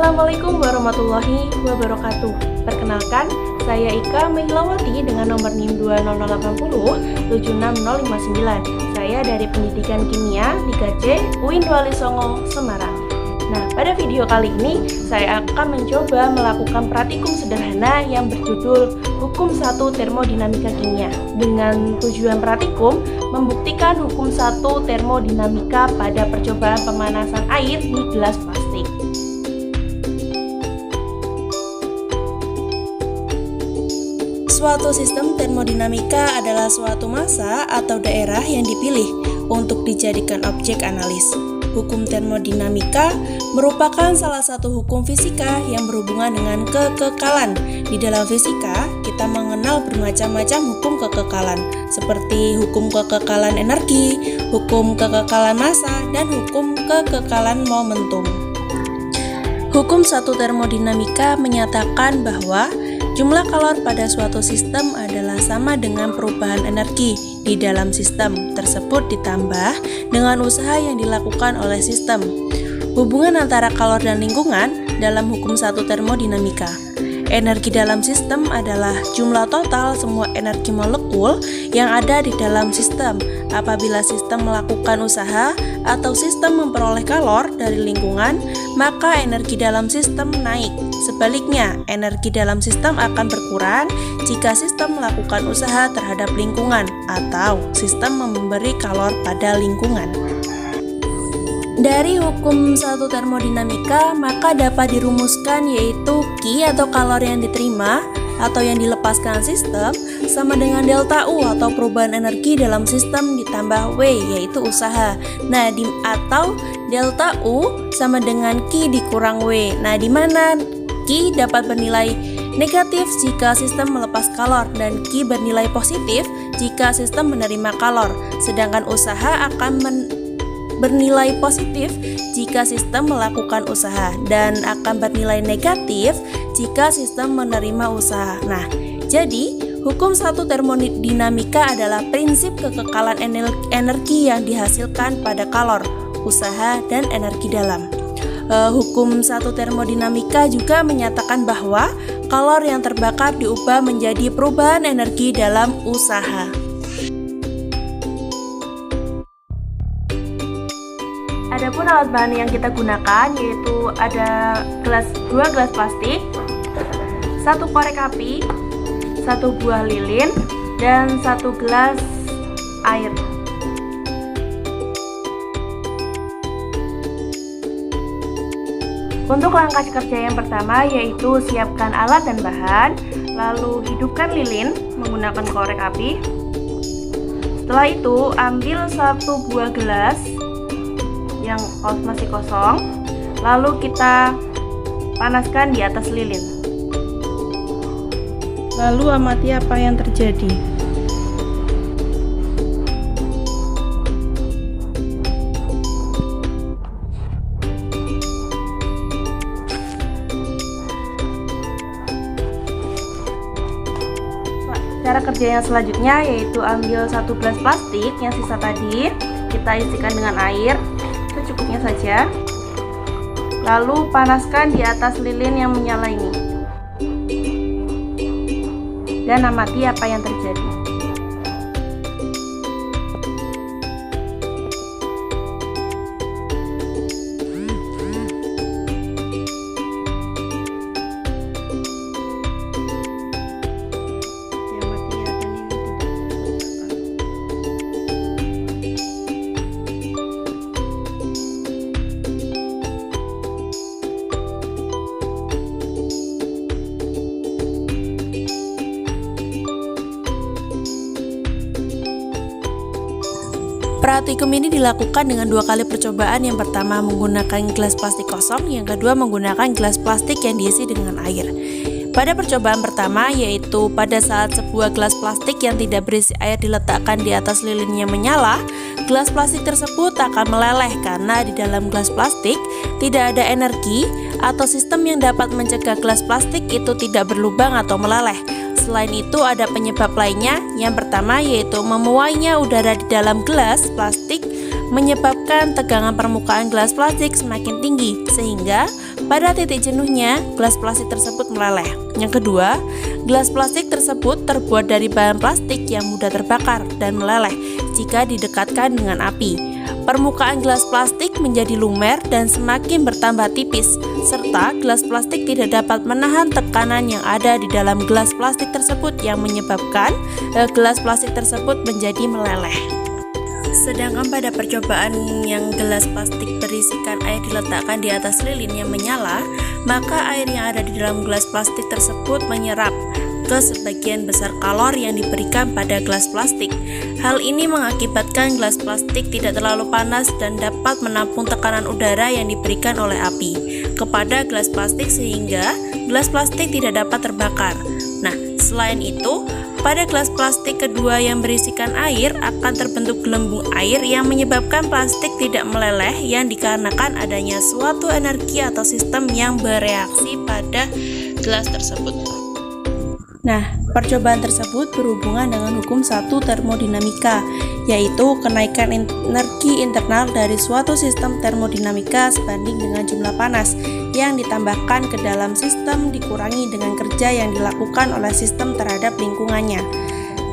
Assalamualaikum warahmatullahi wabarakatuh. Perkenalkan, saya Ika Mehilawati dengan nomor NIM 20080 76059. Saya dari Pendidikan Kimia Liga C UIN Wali Songo, Semarang. Nah, pada video kali ini saya akan mencoba melakukan praktikum sederhana yang berjudul Hukum 1 Termodinamika Kimia. Dengan tujuan praktikum membuktikan hukum 1 termodinamika pada percobaan pemanasan air di gelas plastik. Suatu sistem termodinamika adalah suatu massa atau daerah yang dipilih untuk dijadikan objek analis. Hukum termodinamika merupakan salah satu hukum fisika yang berhubungan dengan kekekalan. Di dalam fisika, kita mengenal bermacam-macam hukum kekekalan, seperti hukum kekekalan energi, hukum kekekalan massa, dan hukum kekekalan momentum. Hukum 1 termodinamika menyatakan bahwa jumlah kalor pada suatu sistem adalah sama dengan perubahan energi di dalam sistem tersebut ditambah dengan usaha yang dilakukan oleh sistem. Hubungan antara kalor dan lingkungan dalam hukum 1 termodinamika. Energi dalam sistem adalah jumlah total semua energi molekul yang ada di dalam sistem. Apabila sistem melakukan usaha atau sistem memperoleh kalor dari lingkungan, maka energi dalam sistem naik. Sebaliknya, energi dalam sistem akan berkurang jika sistem melakukan usaha terhadap lingkungan atau sistem memberi kalor pada lingkungan. Dari hukum 1 termodinamika, maka dapat dirumuskan yaitu Q atau kalor yang diterima atau yang dilepaskan sistem sama dengan delta U atau perubahan energi dalam sistem ditambah W yaitu usaha. Nah, atau delta U sama dengan Q dikurang W. Nah, di mana Q dapat bernilai negatif jika sistem melepas kalor dan Q bernilai positif jika sistem menerima kalor, sedangkan usaha akan bernilai positif jika sistem melakukan usaha dan akan bernilai negatif jika sistem menerima usaha. Nah, jadi hukum 1 termodinamika adalah prinsip kekekalan energi yang dihasilkan pada kalor, usaha, dan energi dalam. Hukum 1 termodinamika juga menyatakan bahwa kalor yang terbakar diubah menjadi perubahan energi dalam usaha. Adapun alat bahan yang kita gunakan yaitu ada 2 gelas plastik, 1 korek api, 1 buah lilin, dan 1 gelas air. Untuk langkah kerja yang pertama yaitu siapkan alat dan bahan, lalu hidupkan lilin menggunakan korek api. Setelah itu ambil 1 buah gelas yang masih kosong, lalu kita panaskan di atas lilin. Lalu amati apa yang terjadi. Cara kerja yang selanjutnya yaitu ambil 1 gelas plastik yang sisa tadi, kita isikan dengan air secukupnya saja, lalu panaskan di atas lilin yang menyala ini dan amati apa yang terjadi. Praktikum ini dilakukan dengan 2 kali percobaan. Yang pertama menggunakan gelas plastik kosong, yang kedua menggunakan gelas plastik yang diisi dengan air. Pada percobaan pertama, yaitu pada saat sebuah gelas plastik yang tidak berisi air diletakkan di atas lilin yang menyala, gelas plastik tersebut akan meleleh karena di dalam gelas plastik tidak ada energi atau sistem yang dapat mencegah gelas plastik itu tidak berlubang atau meleleh. Selain itu ada penyebab lainnya. Yang pertama yaitu memuainya udara di dalam gelas plastik menyebabkan tegangan permukaan gelas plastik semakin tinggi sehingga Pada titik jenuhnya, gelas plastik tersebut meleleh. Yang kedua, gelas plastik tersebut terbuat dari bahan plastik yang mudah terbakar dan meleleh jika didekatkan dengan api. Permukaan gelas plastik menjadi lumer dan semakin bertambah tipis, serta gelas plastik tidak dapat menahan tekanan yang ada di dalam gelas plastik tersebut yang menyebabkan gelas plastik tersebut menjadi meleleh. Sedangkan pada percobaan yang gelas plastik berisikan air diletakkan di atas lilin yang menyala, maka air yang ada di dalam gelas plastik tersebut menyerap ke sebagian besar kalor yang diberikan pada gelas plastik. Hal ini mengakibatkan gelas plastik tidak terlalu panas dan dapat menampung tekanan udara yang diberikan oleh api kepada gelas plastik sehingga gelas plastik tidak dapat terbakar. Nah, selain itu, pada gelas plastik kedua yang berisikan air akan terbentuk gelembung air yang menyebabkan plastik tidak meleleh yang dikarenakan adanya suatu energi atau sistem yang bereaksi pada gelas tersebut. Nah, percobaan tersebut berhubungan dengan hukum 1 termodinamika, yaitu kenaikan energi internal dari suatu sistem termodinamika sebanding dengan jumlah panas yang ditambahkan ke dalam sistem dikurangi dengan kerja yang dilakukan oleh sistem terhadap lingkungannya.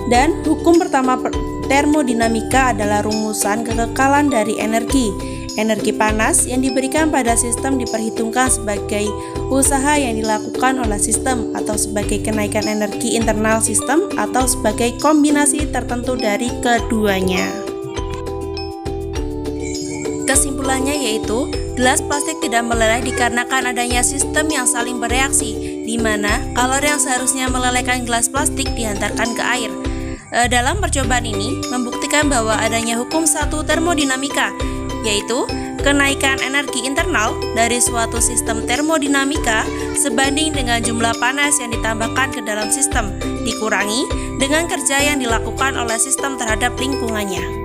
Dan hukum pertama termodinamika adalah rumusan kekekalan dari energi. Energi panas yang diberikan pada sistem diperhitungkan sebagai usaha yang dilakukan oleh sistem atau sebagai kenaikan energi internal sistem atau sebagai kombinasi tertentu dari keduanya. Kesimpulannya yaitu, gelas plastik tidak meleleh dikarenakan adanya sistem yang saling bereaksi, di mana kalor yang seharusnya melelehkan gelas plastik dihantarkan ke air. Dalam percobaan ini, membuktikan bahwa adanya hukum 1 termodinamika, yaitu kenaikan energi internal dari suatu sistem termodinamika sebanding dengan jumlah panas yang ditambahkan ke dalam sistem, dikurangi dengan kerja yang dilakukan oleh sistem terhadap lingkungannya.